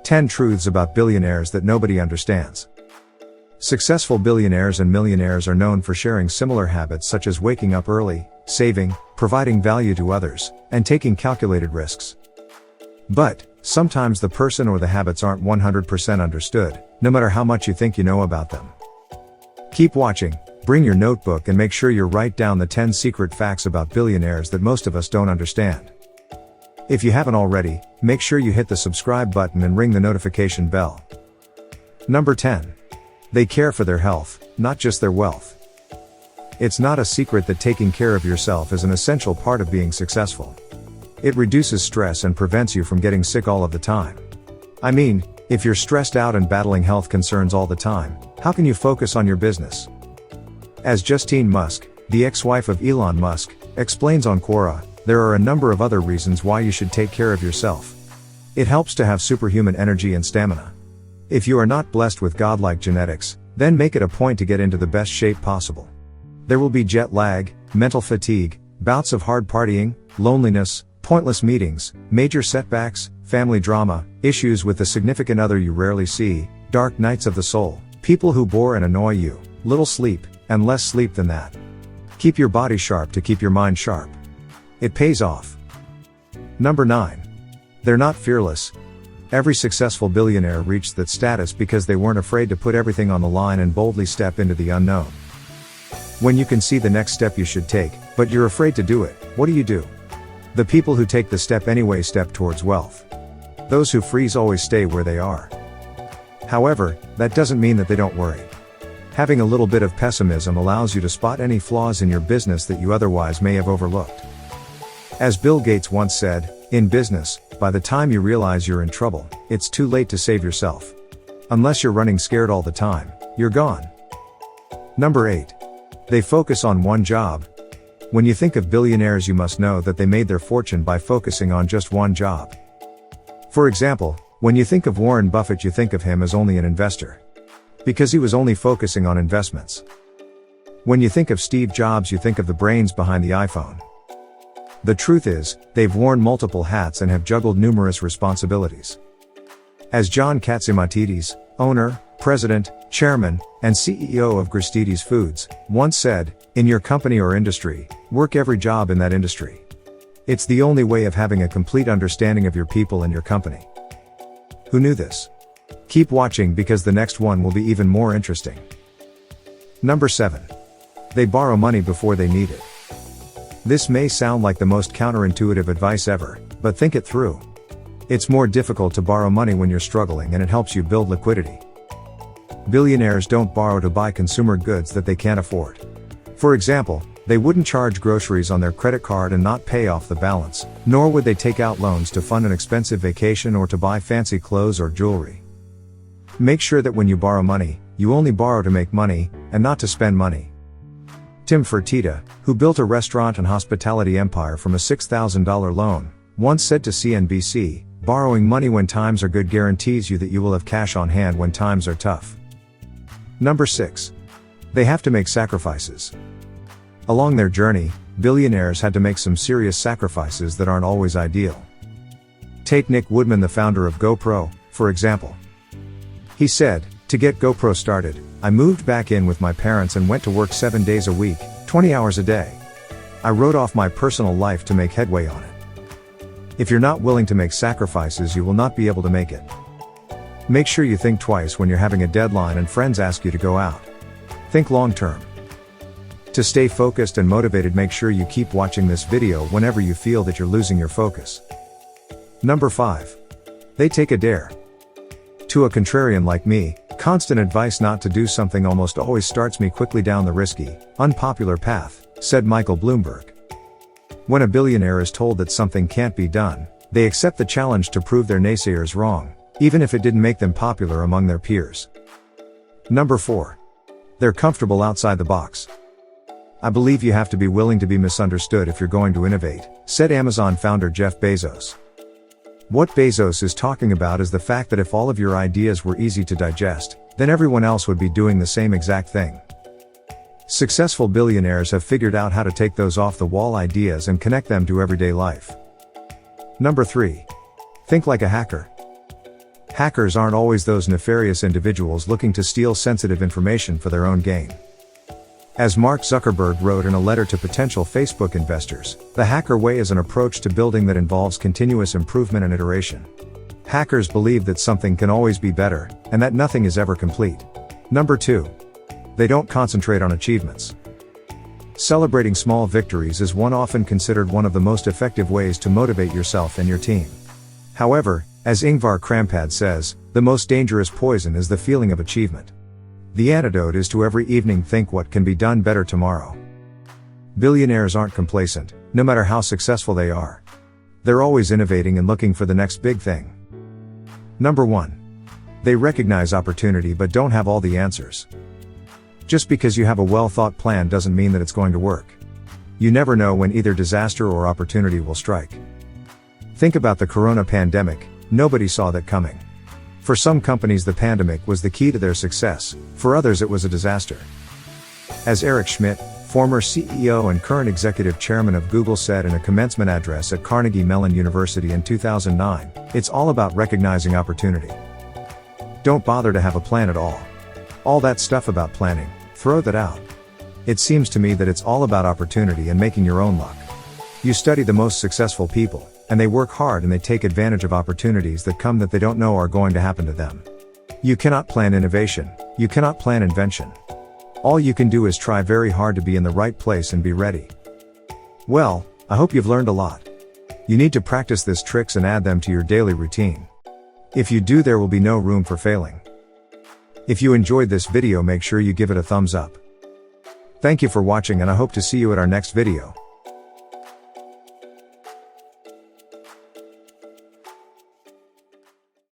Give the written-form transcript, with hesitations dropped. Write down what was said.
10 Truths about Billionaires that nobody understands. Successful billionaires and millionaires are known for sharing similar habits such as waking up early, saving, providing value to others, and taking calculated risks. But, sometimes the person or the habits aren't 100% understood, no matter how much you think you know about them. Keep watching, bring your notebook and make sure you write down the 10 secret facts about billionaires that most of us don't understand. If you haven't already, make sure you hit the subscribe button and ring the notification bell. Number 10. They care for their health, not just their wealth. It's not a secret that taking care of yourself is an essential part of being successful. It reduces stress and prevents you from getting sick all of the time. I mean, if you're stressed out and battling health concerns all the time, how can you focus on your business? As Justine Musk, the ex-wife of Elon Musk, explains on Quora, there are a number of other reasons why you should take care of yourself. It helps to have superhuman energy and stamina. If you are not blessed with godlike genetics, then make it a point to get into the best shape possible. There will be jet lag, mental fatigue, bouts of hard partying, loneliness, pointless meetings, major setbacks, family drama, issues with the significant other you rarely see, dark nights of the soul, people who bore and annoy you, little sleep, and less sleep than that. Keep your body sharp to keep your mind sharp. It pays off. Number 9. They're not fearless. Every successful billionaire reached that status because they weren't afraid to put everything on the line and boldly step into the unknown. When you can see the next step you should take, but you're afraid to do it, what do? The people who take the step anyway step towards wealth. Those who freeze always stay where they are. However, that doesn't mean that they don't worry. Having a little bit of pessimism allows you to spot any flaws in your business that you otherwise may have overlooked. As Bill Gates once said, in business, by the time you realize you're in trouble, it's too late to save yourself. Unless you're running scared all the time, you're gone. Number 8. They focus on one job. When you think of billionaires, you must know that they made their fortune by focusing on just one job. For example, when you think of Warren Buffett, you think of him as only an investor. Because he was only focusing on investments. When you think of Steve Jobs, you think of the brains behind the iPhone. The truth is, they've worn multiple hats and have juggled numerous responsibilities. As John Catsimatidis, owner, president, chairman, and CEO of Gristedes Foods, once said, in your company or industry, work every job in that industry. It's the only way of having a complete understanding of your people and your company. Who knew this? Keep watching because the next one will be even more interesting. Number 7. They borrow money before they need it. This may sound like the most counterintuitive advice ever, but think it through. It's more difficult to borrow money when you're struggling, and it helps you build liquidity. Billionaires don't borrow to buy consumer goods that they can't afford. For example, they wouldn't charge groceries on their credit card and not pay off the balance, nor would they take out loans to fund an expensive vacation or to buy fancy clothes or jewelry. Make sure that when you borrow money, you only borrow to make money, and not to spend money. Tim Fertitta, who built a restaurant and hospitality empire from a $6,000 loan, once said to CNBC, borrowing money when times are good guarantees you that you will have cash on hand when times are tough. Number 6. They have to make sacrifices. Along their journey, billionaires had to make some serious sacrifices that aren't always ideal. Take Nick Woodman, the founder of GoPro, for example. He said, to get GoPro started, I moved back in with my parents and went to work 7 days a week, 20 hours a day. I wrote off my personal life to make headway on it. If you're not willing to make sacrifices, you will not be able to make it. Make sure you think twice when you're having a deadline and friends ask you to go out. Think long term. To stay focused and motivated, make sure you keep watching this video whenever you feel that you're losing your focus. Number 5. They take a dare. To a contrarian like me, constant advice not to do something almost always starts me quickly down the risky, unpopular path, said Michael Bloomberg. When a billionaire is told that something can't be done, they accept the challenge to prove their naysayers wrong, even if it didn't make them popular among their peers. Number 4. They're comfortable outside the box. I believe you have to be willing to be misunderstood if you're going to innovate, said Amazon founder Jeff Bezos. What Bezos is talking about is the fact that if all of your ideas were easy to digest, then everyone else would be doing the same exact thing. Successful billionaires have figured out how to take those off-the-wall ideas and connect them to everyday life. Number 3. Think like a hacker. Hackers aren't always those nefarious individuals looking to steal sensitive information for their own gain. As Mark Zuckerberg wrote in a letter to potential Facebook investors, the hacker way is an approach to building that involves continuous improvement and iteration. Hackers believe that something can always be better, and that nothing is ever complete. Number 2. They don't concentrate on achievements. Celebrating small victories is often considered one of the most effective ways to motivate yourself and your team. However, as Ingvar Kamprad says, the most dangerous poison is the feeling of achievement. The antidote is to every evening think what can be done better tomorrow. Billionaires aren't complacent, no matter how successful they are. They're always innovating and looking for the next big thing. Number 1. They recognize opportunity but don't have all the answers. Just because you have a well-thought plan doesn't mean that it's going to work. You never know when either disaster or opportunity will strike. Think about the corona pandemic. Nobody saw that coming. For some companies the pandemic was the key to their success, for others it was a disaster. As Eric Schmidt, former CEO and current executive chairman of Google said in a commencement address at Carnegie Mellon University in 2009, it's all about recognizing opportunity. Don't bother to have a plan at all. All that stuff about planning, throw that out. It seems to me that it's all about opportunity and making your own luck. You study the most successful people, and they work hard and they take advantage of opportunities that come that they don't know are going to happen to them. You cannot plan innovation, you cannot plan invention. All you can do is try very hard to be in the right place and be ready. Well, I hope you've learned a lot. You need to practice these tricks and add them to your daily routine. If you do, there will be no room for failing. If you enjoyed this video, make sure you give it a thumbs up. Thank you for watching and I hope to see you at our next video.